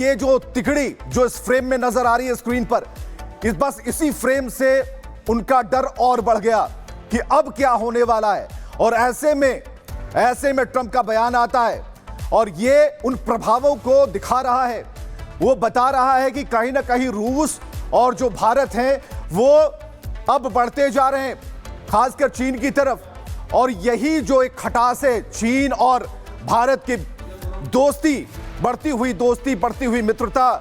ये जो तिकड़ी जो इस फ्रेम में नजर आ रही है स्क्रीन पर, बस इसी फ्रेम से उनका डर और बढ़ गया कि अब क्या होने वाला है। और ऐसे में ट्रंप का बयान आता है और ये उन प्रभावों को दिखा रहा है। वो बता रहा है कि कहीं ना कहीं रूस और जो भारत है वो अब बढ़ते जा रहे हैं, खासकर चीन की तरफ। और यही जो एक खटास है चीन और भारत की दोस्ती, बढ़ती हुई मित्रता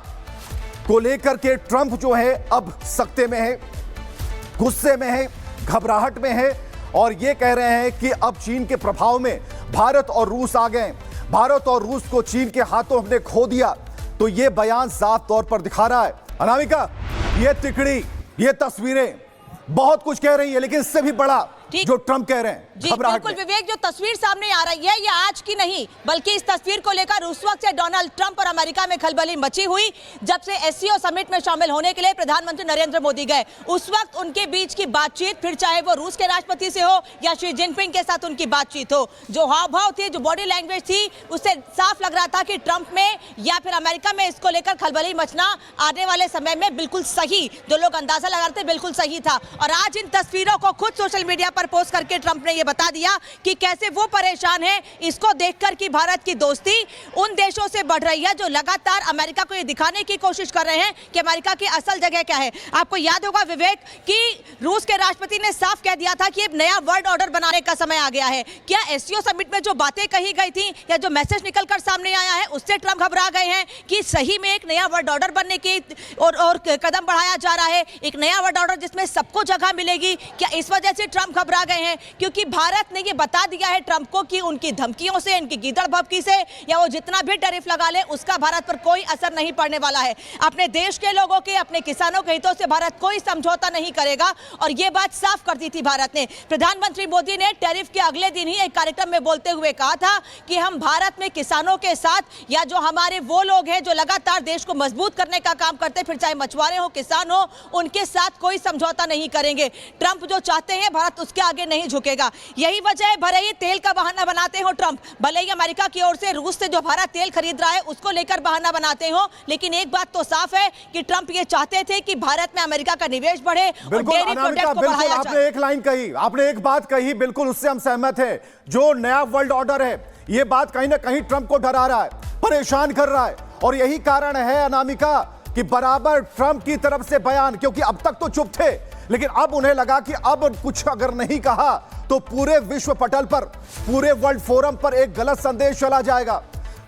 को लेकर के ट्रंप जो है अब सख्ते में है, गुस्से में है, घबराहट में है और ये कह रहे हैं कि अब चीन के प्रभाव में भारत और रूस आ गए। भारत और रूस को चीन के हाथों हमने खो दिया। तो ये बयान साफ तौर पर दिखा रहा है अनामिका, ये तिकड़ी, ये तस्वीरें बहुत कुछ कह रही है, लेकिन इससे भी बड़ा जो ट्रंप कह रहे हैं जी बिल्कुल विवेक, जो तस्वीर सामने आ रही है ये आज की नहीं बल्कि इस तस्वीर को लेकर उस वक्त से डोनाल्ड ट्रंप और अमेरिका में खलबली मची हुई जब से एससीओ समिट में शामिल होने के लिए प्रधानमंत्री नरेंद्र मोदी गए। उस वक्त उनके बीच की बातचीत, फिर चाहे वो रूस के राष्ट्रपति से हो या शी जिनपिंग के साथ उनकी बातचीत हो, जो हाव भाव थी, जो बॉडी लैंग्वेज थी, उससे साफ लग रहा था कि ट्रंप में या फिर अमेरिका में इसको लेकर खलबली मचना आने वाले समय में बिल्कुल सही, जो लोग अंदाजा लगा रहे थे बिल्कुल सही था। और आज इन तस्वीरों को खुद सोशल मीडिया पर पोस्ट करके ट्रंप ने यह बता दिया कि कैसे वो परेशान है इसको देखकर कि भारत की दोस्ती उन देशों से बढ़ रही है जो लगातार अमेरिका को ये दिखाने की कोशिश कर रहे हैं कि अमेरिका की असल जगह क्या है। आपको याद होगा विवेक कि रूस के राष्ट्रपति ने साफ कह दिया था कि एक नया वर्ल्ड ऑर्डर बनाने का समय आ गया है। क्या एससीओ समिट में जो बातें कही गई थी या जो मैसेज निकलकर सामने आया है उससे ट्रंप घबरा गए हैं कि सही में एक नया वर्ल्ड ऑर्डर बनने की और कदम बढ़ाया जा रहा है, एक नया वर्ल्ड ऑर्डर जिसमें सबको जगह मिलेगी? क्या इस वजह से ट्रंप घबरा गए हैं? क्योंकि भारत ने ये बता दिया है ट्रंप को कि उनकी धमकियों से, इनकी गीदड़ भभकी से या वो जितना भी टैरिफ लगा ले उसका भारत पर कोई असर नहीं पड़ने वाला है। अपने देश के लोगों के, अपने किसानों के हितों से भारत कोई समझौता नहीं करेगा और ये बात साफ कर दी थी भारत ने। प्रधानमंत्री मोदी ने टैरिफ के अगले दिन ही एक कार्यक्रम में बोलते हुए कहा था कि हम भारत में किसानों के साथ या जो हमारे वो लोग हैं जो लगातार देश को मजबूत करने का काम करते, फिर चाहे मछुआरे हो, किसान हो, उनके साथ कोई समझौता नहीं करेंगे। ट्रंप जो चाहते हैं भारत उसके आगे नहीं झुकेगा। यही वजह है, भले ही तेल का बहाना बनाते हो ट्रंप, भले ही अमेरिका की ओर से रूस से जो भारत तेल खरीद रहा है उसको लेकर बहाना बनाते हो, लेकिन एक बात तो साफ है कि ट्रंप ये चाहते थे कि भारत में अमेरिका का निवेश बढ़े और डेयरी प्रोडक्ट को बढ़ाया जाए। आपने एक लाइन कही, आपने एक बात कही, बिल्कुल उससे हम सहमत हैं। जो नया वर्ल्ड ऑर्डर है ये बात कहीं ना कहीं ट्रंप को डरा रहा है, परेशान कर रहा है और यही कारण है अनामिका कि बराबर ट्रंप की तरफ से बयान, क्योंकि अब तक तो चुप थे लेकिन अब उन्हें लगा कि अब कुछ अगर नहीं कहा तो पूरे विश्व पटल पर, पूरे वर्ल्ड फोरम पर एक गलत संदेश चला जाएगा।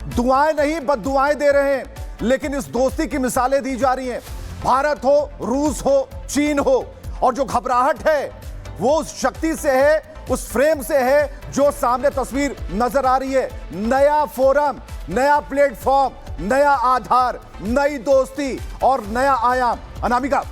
दुआएं नहीं बद्दुआएं दे रहे हैं, लेकिन इस दोस्ती की मिसालें दी जा रही हैं। भारत हो, रूस हो, चीन हो, और जो घबराहट है वो उस शक्ति से है, उस फ्रेम से है जो सामने तस्वीर नजर आ रही है। नया फोरम, नया प्लेटफॉर्म, नया आधार, नई दोस्ती और नया आयाम। अनामिका,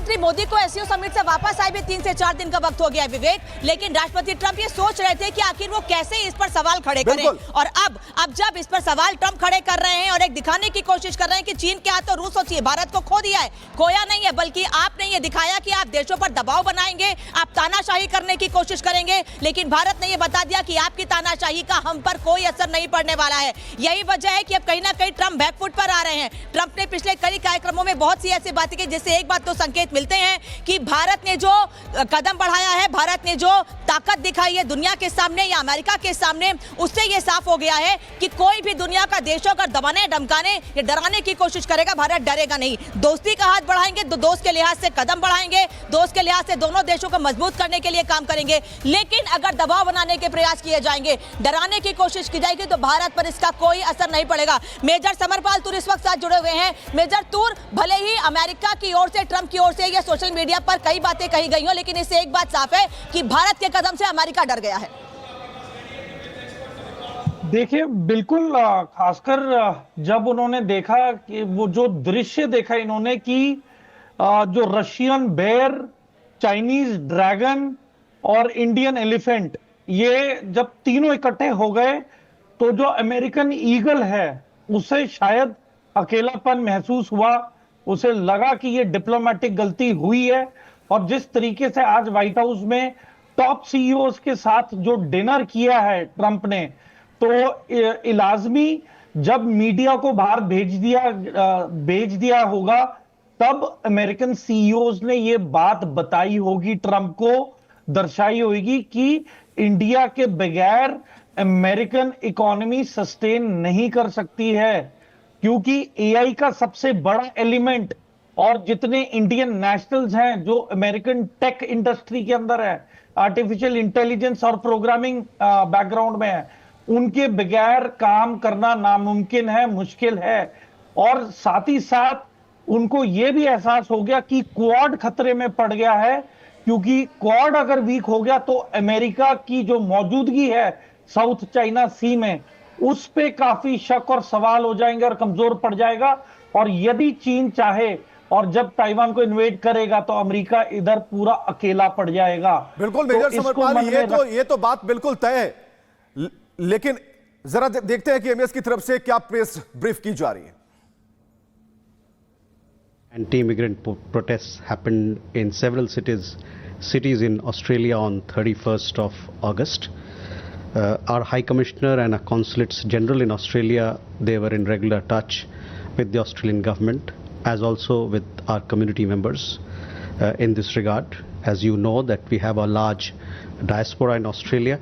प्रधानमंत्री मोदी को एससीओ समिट से वापस आए भी 3 से 4 दिन का वक्त हो गया है विवेक, लेकिन राष्ट्रपति ट्रंप ये सोच रहे थे कि आखिर वो कैसे इस पर सवाल खड़े करें। और अब जब इस पर सवाल ट्रंप खड़े कर रहे हैं और एक दिखाने की कोशिश कर रहे हैं कि चीन के हाथों रूस और भारत को खो दिया है, खोया नहीं है, बल्कि आपने ये दिखाया कि आप देशों पर दबाव बनाएंगे, आप तानाशाही करने की कोशिश करेंगे, लेकिन भारत ने ये बता दिया कि आपकी तानाशाही का हम पर कोई असर नहीं पड़ने वाला है। यही वजह है कि अब कहीं ना कहीं ट्रंप बैकफुट पर आ रहे हैं। ट्रंप ने पिछले कई कार्यक्रमों में बहुत सी ऐसी बातें की जिससे एक बात तो संकेत मिलते हैं कि भारत ने जो कदम बढ़ाया है, भारत ने जो ताकत दिखाई है दुनिया के सामने या अमेरिका के सामने, उससे यह साफ हो गया है कि कोई भी दुनिया का देश अगर दबाने, धमकाने या डराने की कोशिश करेगा, भारत डरेगा नहीं। दोस्ती का हाथ बढ़ाएंगे तो दोस्त के लिहाज से कदम बढ़ाएंगे, दोस्त के लिहाज से दोनों देशों को मजबूत करने के लिए काम करेंगे। लेकिन अगर दबाव बनाने के प्रयास किए जाएंगे, डराने की कोशिश की जाएगी तो भारत पर इसका कोई असर नहीं पड़ेगा। मेजर समरपाल तूर इस वक्त साथ जुड़े हुए हैं। मेजर तूर, भले ही अमेरिका की ओर से, ट्रंप की ओर से या सोशल मीडिया पर कई बातें कही गई हो, लेकिन इससे एक बात साफ है कि भारत के कदम से अमेरिका डर गया है। देखिए, बिल्कुल, खासकर जब उन्होंने देखा कि वो जो दृश्य देखा इन्होंने कि जो रशियन बेयर, चाइनीज ड्रैगन और इंडियन एलिफेंट, ये जब तीनों इकट्ठे हो गए तो जो अमेरिकन ईगल है उसे शायद अकेलापन महसूस हुआ, उसे लगा कि ये डिप्लोमेटिक गलती हुई है। और जिस तरीके से आज व्हाइट हाउस में टॉप सीईओज के साथ जो डिनर किया है ट्रंप ने, तो इलाजमी जब मीडिया को बाहर भेज दिया होगा, तब अमेरिकन सीईओज ने ये बात बताई होगी, ट्रंप को दर्शाई होगी कि इंडिया के बगैर अमेरिकन इकोनॉमी सस्टेन नहीं कर सकती है, क्योंकि एआई का सबसे बड़ा एलिमेंट और जितने इंडियन नेशनल्स हैं जो अमेरिकन टेक इंडस्ट्री के अंदर है, आर्टिफिशियल इंटेलिजेंस और प्रोग्रामिंग बैकग्राउंड में है, उनके बगैर काम करना नामुमकिन है, मुश्किल है। और साथ ही साथ उनको यह भी एहसास हो गया कि क्वाड खतरे में पड़ गया है, क्योंकि क्वाड अगर वीक हो गया तो अमेरिका की जो मौजूदगी है साउथ चाइना सी में, उस पे काफी शक और सवाल हो जाएंगे और कमजोर पड़ जाएगा। और यदि चीन चाहे और जब ताइवान को इन्वेड करेगा तो अमेरिका इधर पूरा अकेला पड़ जाएगा। बिल्कुल मेजर समरपाल, ये तो बात बिल्कुल तय है, लेकिन जरा देखते हैं कि एमएस की तरफ से क्या प्रेस ब्रीफ की जा रही है। Anti-immigrant protests happened in several cities in Australia on 31st of August. Our High Commissioner and our Consulates General in Australia, they were in regular touch with the Australian government, as also with our community members in this regard. As you know that we have a large diaspora in Australia,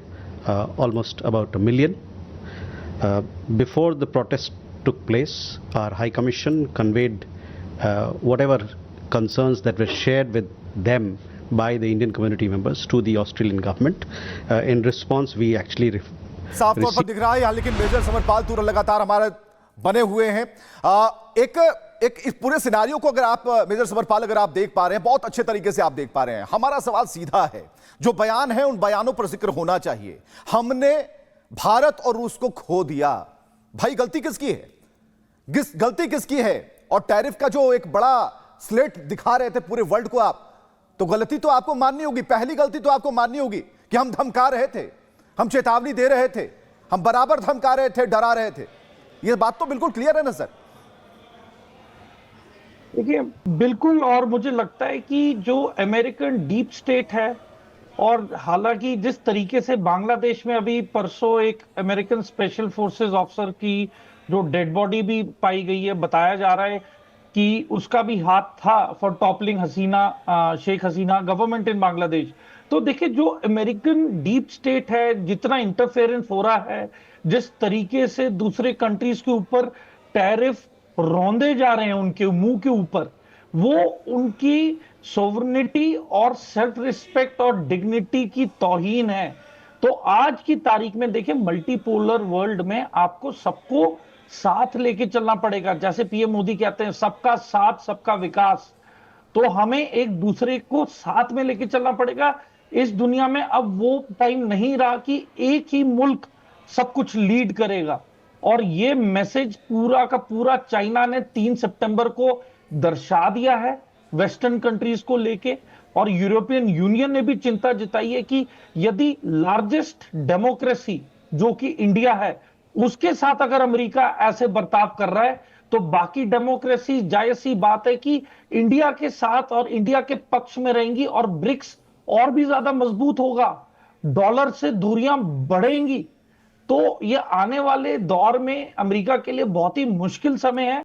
almost about 1 million. Before the protest took place, our High Commission conveyed whatever concerns that were shared with them by the Indian community members to the Australian government. In response, we actually साफ तौर पर दिख रहा है यहाँ, लेकिन major Samarpal तूर लगातार हमारे बने हुए हैं। एक इस पूरे सिनारियो को अगर आप मेजर समरपाल अगर आप देख पा रहे हैं, बहुत अच्छे तरीके से आप देख पा रहे हैं, हमारा सवाल सीधा है, जो बयान है उन बयानों पर जिक्र होना चाहिए। हमने भारत और रूस को खो दिया, भाई गलती किसकी है? गलती किसकी है? और टैरिफ का जो एक बड़ा स्लेट दिखा रहे थे पूरे वर्ल्ड को आप, तो गलती तो आपको माननी होगी, पहली गलती तो आपको माननी होगी कि हम धमका रहे थे, हम चेतावनी दे रहे थे, हम बराबर धमका रहे थे, डरा रहे थे। यह बात तो बिल्कुल क्लियर है ना सर? देखिए बिल्कुल, और मुझे लगता है कि जो अमेरिकन डीप स्टेट है, और हालांकि जिस तरीके से बांग्लादेश में अभी परसों एक अमेरिकन स्पेशल फोर्सेस ऑफिसर की जो डेड बॉडी भी पाई गई है, बताया जा रहा है कि उसका भी हाथ था for toppling Sheikh Hasina government in Bangladesh. तो देखिए जो अमेरिकन डीप स्टेट है, जितना इंटरफेरेंस हो रहा है, जिस तरीके से दूसरे कंट्रीज के ऊपर टैरिफ रौंदे जा रहे हैं उनके मुंह के ऊपर, वो उनकी सोवरेनिटी और सेल्फ रिस्पेक्ट और डिग्निटी की तौहीन है। तो आज की तारीख में देखिए मल्टीपोलर वर्ल्ड में आपको सबको साथ लेके चलना पड़ेगा। जैसे पीएम मोदी कहते हैं सबका साथ सबका विकास, तो हमें एक दूसरे को साथ में लेके चलना पड़ेगा। इस दुनिया में अब वो टाइम नहीं रहा कि एक ही मुल्क सब कुछ लीड करेगा, और ये मैसेज पूरा का पूरा चाइना ने 3 सितंबर को दर्शा दिया है वेस्टर्न कंट्रीज को लेके। और यूरोपियन यूनियन ने भी चिंता जताई है कि यदि लार्जेस्ट डेमोक्रेसी जो कि इंडिया है, उसके साथ अगर अमेरिका ऐसे बर्ताव कर रहा है, तो बाकी डेमोक्रेसी जायज सी बात है कि इंडिया के साथ और इंडिया के पक्ष में रहेंगी, और ब्रिक्स और भी ज्यादा मजबूत होगा, डॉलर से दूरियां बढ़ेंगी। तो ये आने वाले दौर में अमेरिका के लिए बहुत ही मुश्किल समय है।